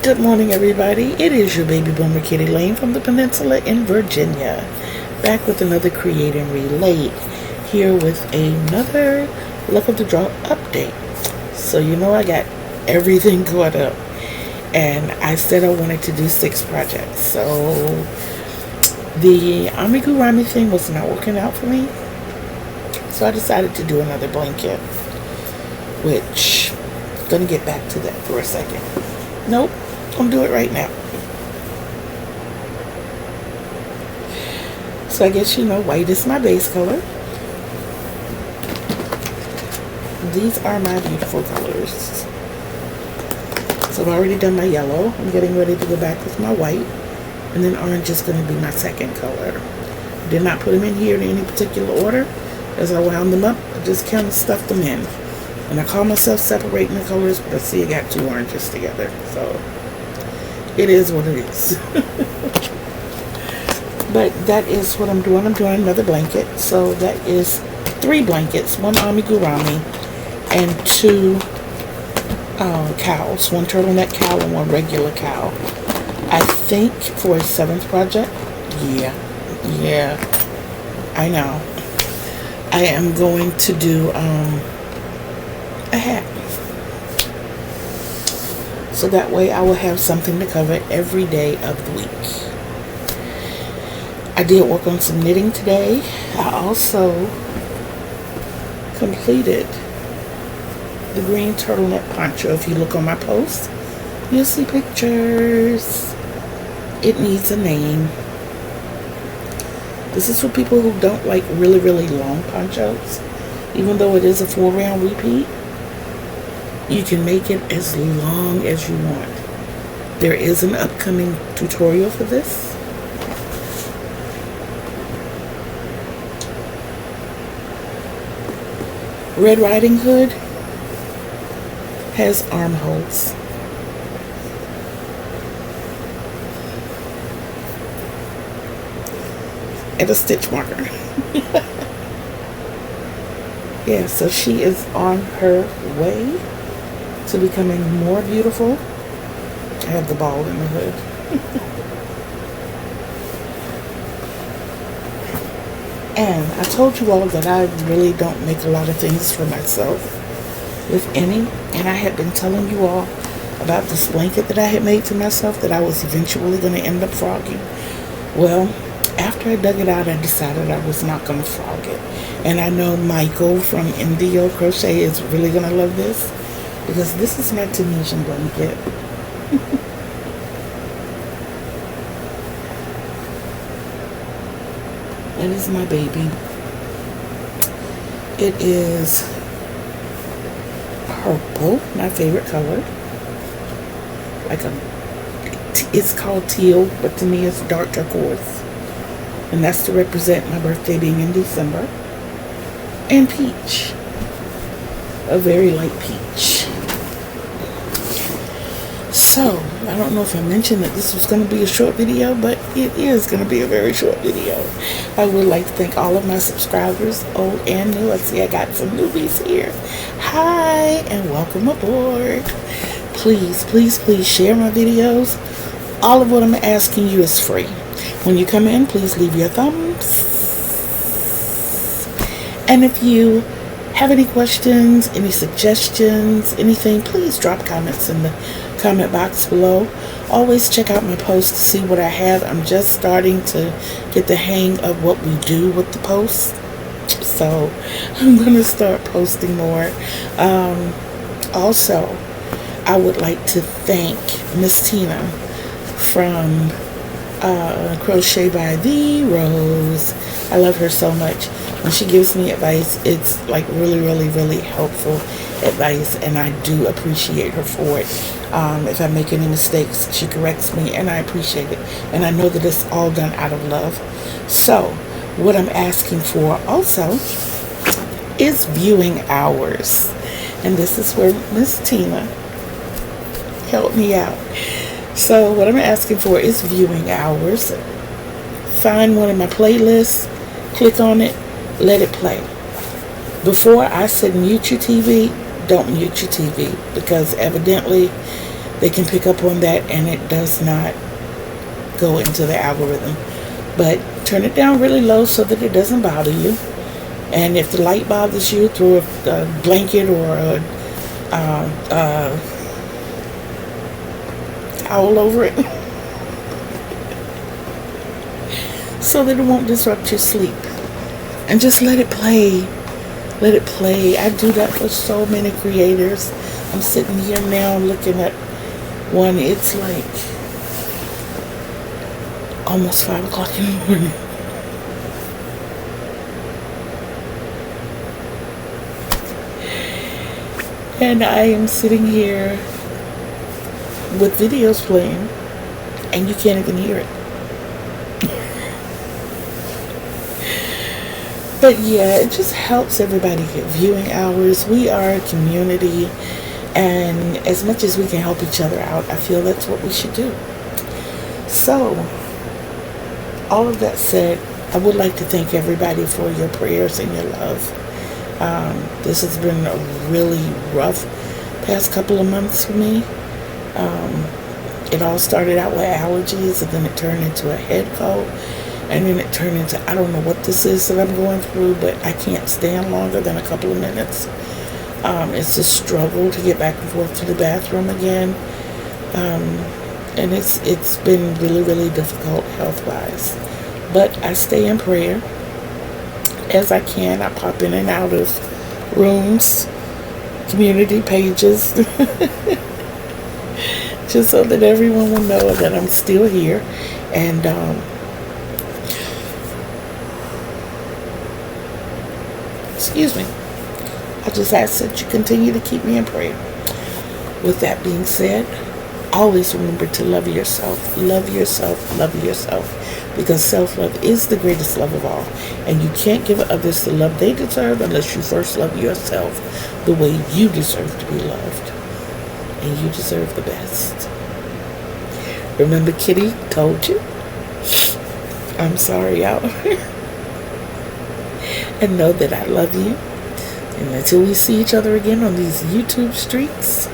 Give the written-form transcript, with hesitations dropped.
Good morning, everybody. It is your baby boomer Kitty Lane from the Peninsula in Virginia, back with another Create and Relate, here with another Luck of the Draw update. So you know I got everything caught up, and I said I wanted to do 6 projects. So the amigurumi thing was not working out for me, so I decided to do another blanket, which I'm gonna get back to that for a second. Nope, I'm gonna do it right now. So I guess you know white is my base color. These are my beautiful colors. So I've already done my yellow. I'm getting ready to go back with my white, and then orange is going to be my second color. Did not put them in here in any particular order. As I wound them up, I just kind of stuffed them in. And I call myself separating the colors, but I see I got 2 oranges together. So it is what it is. But that is what I'm doing. I'm doing another blanket. So that is 3 blankets, 1 amigurumi and 2 cows. 1 turtleneck cow and 1 regular cow. I think for a 7th project, yeah, I know. I am going to do a hat. So that way I will have something to cover every day of the week. I did work on some knitting today. I also completed the green turtleneck poncho. If you look on my post, you'll see pictures. It needs a name. This is for people who don't like really long ponchos. Even though it is a 4-round repeat, you can make it as long as you want. There is an upcoming tutorial for this. Red Riding Hood has armholes. And a stitch marker. Yeah, so she is on her way to becoming more beautiful. I have the ball in the hood. And I told you all that I really don't make a lot of things for myself, if any. And I had been telling you all about this blanket that I had made for myself that I was eventually going to end up frogging. Well, after I dug it out, I decided I was not going to frog it. And I know Michael from TL Crochet is really going to love this, because this is my Tunisian blanket. That is my baby. It is purple, my favorite color. It's called teal, but to me it's dark turquoise. And that's to represent my birthday being in December. And peach. A very light peach. So, I don't know if I mentioned that this was going to be a short video, but it is going to be a very short video. I would like to thank all of my subscribers, old and new. I see I got some newbies here. Hi, and welcome aboard. Please share my videos. All of what I'm asking you is free. When you come in, please leave your thumbs. And if you have any questions, any suggestions, anything, please drop comments in the comment box below. Always check out my posts to see what I have. I'm just starting to get the hang of what we do with the posts, so I'm gonna start posting more. Also, I would like to thank Miss Tina from Crochet by the Rose. I love her so much. When she gives me advice, it's like really helpful advice, and I do appreciate her for it. If I make any mistakes, she corrects me, and I appreciate it. And I know that it's all done out of love. So, what I'm asking for also is viewing hours. And this is where Miss Tina helped me out. So, what I'm asking for is viewing hours. Find one of my playlists, click on it, let it play. Before I said mute your TV, don't mute your TV, because evidently they can pick up on that and it does not go into the algorithm. But turn it down really low so that it doesn't bother you. And if the light bothers you, throw a blanket or a towel over it so that it won't disrupt your sleep. And just let it play. Let it play. I do that for so many creators. I'm sitting here now looking at one. It's like almost 5 o'clock in the morning. And I am sitting here with videos playing and you can't even hear it. But yeah, it just helps everybody get viewing hours. We are a community, and as much as we can help each other out, I feel that's what we should do. So, all of that said, I would like to thank everybody for your prayers and your love. This has been a really rough past couple of months for me. It all started out with allergies, and then it turned into a head cold. And then it turned into, I don't know what this is that I'm going through, but I can't stand longer than a couple of minutes. It's a struggle to get back and forth to the bathroom again. And it's been really, really difficult health-wise. But I stay in prayer as I can. I pop in and out of rooms, community pages, just so that everyone will know that I'm still here. And excuse me. I just ask that you continue to keep me in prayer. With that being said, always remember to love yourself, love yourself, love yourself. Because self-love is the greatest love of all. And you can't give others the love they deserve unless you first love yourself the way you deserve to be loved. And you deserve the best. Remember, Kitty told you? I'm sorry, y'all. And know that I love you. And until we see each other again on these YouTube streets,